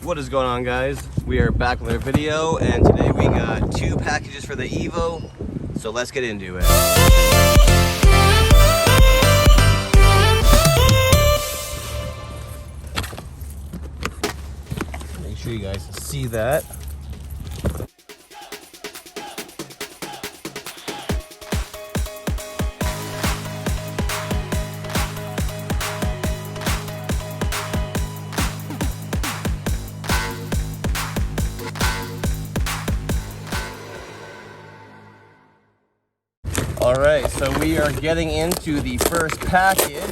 What is going on, guys? We are back with our video, and today we got 2 packages for the Evo, so let's get into it. Make sure you guys see that. Alright, so we are getting into the first package,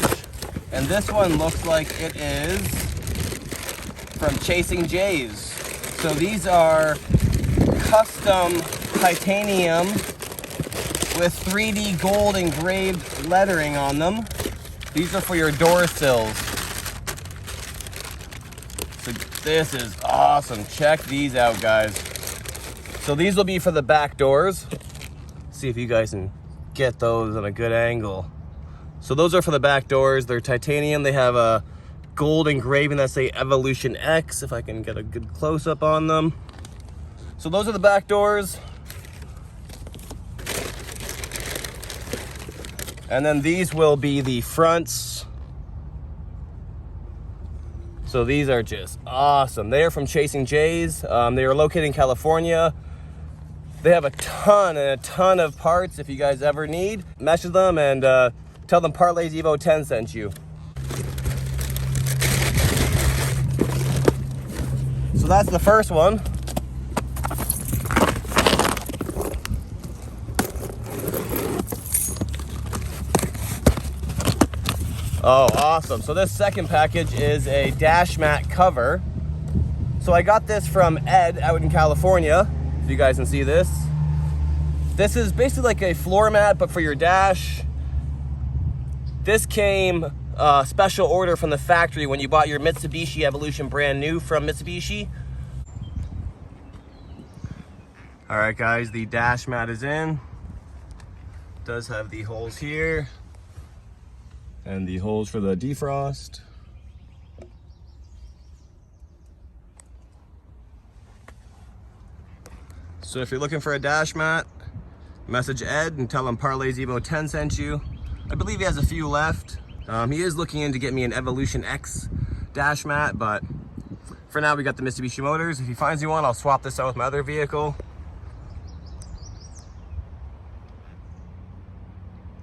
and this one looks like it is from Chasing Jays. So these are custom titanium with 3D gold engraved lettering on them. These are for your door sills. So this is awesome. Check these out, guys. So these will be for the back doors. See if you guys can get those on a good angle. So those are for the back doors. They're titanium. They have a gold engraving that say Evolution X, if I can get a good close-up on them. So those are the back doors. And then these will be the fronts. So these are just awesome. They are from Chasing Jays. They are located in California. They have a ton of parts. If you guys ever need, message them and tell them Parlays Evo 10 sent you. So that's the first one. Oh, awesome. So this second package is a dash mat cover. So I got this from Ed out in California. If you guys can see this. This is basically like a floor mat, but for your dash. This came special order from the factory when you bought your Mitsubishi Evolution brand new from Mitsubishi. All right, guys, the dash mat is in. Does have the holes here and the holes for the defrost. So if you're looking for a dash mat, message Ed and tell him Parlays Evo 10 sent you. I believe he has a few left. He is looking in to get me an Evolution X dash mat, but for now we got the Mitsubishi Motors. If he finds me one, I'll swap this out with my other vehicle.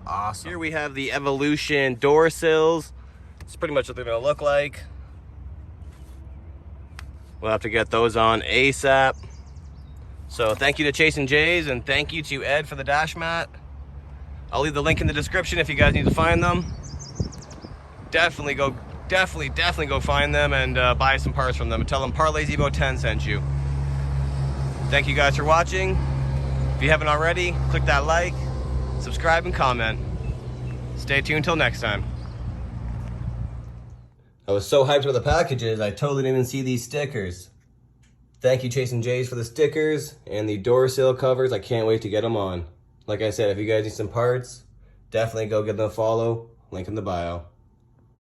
Awesome. Here we have the Evolution door sills. It's pretty much what they're gonna look like. We'll have to get those on ASAP. So thank you to Chasing Jays and thank you to Ed for the dash mat. I'll leave the link in the description if you guys need to find them. Definitely go find them and buy some parts from them and tell them Parlays Evo 10 sent you. Thank you guys for watching. If you haven't already, click that like, subscribe, and comment. Stay tuned till next time. I was so hyped with the packages, I totally didn't even see these stickers. Thank you, Chasing Jays, for the stickers and the door sill covers. I can't wait to get them on. Like I said, if you guys need some parts, definitely go give them a follow. Link in the bio.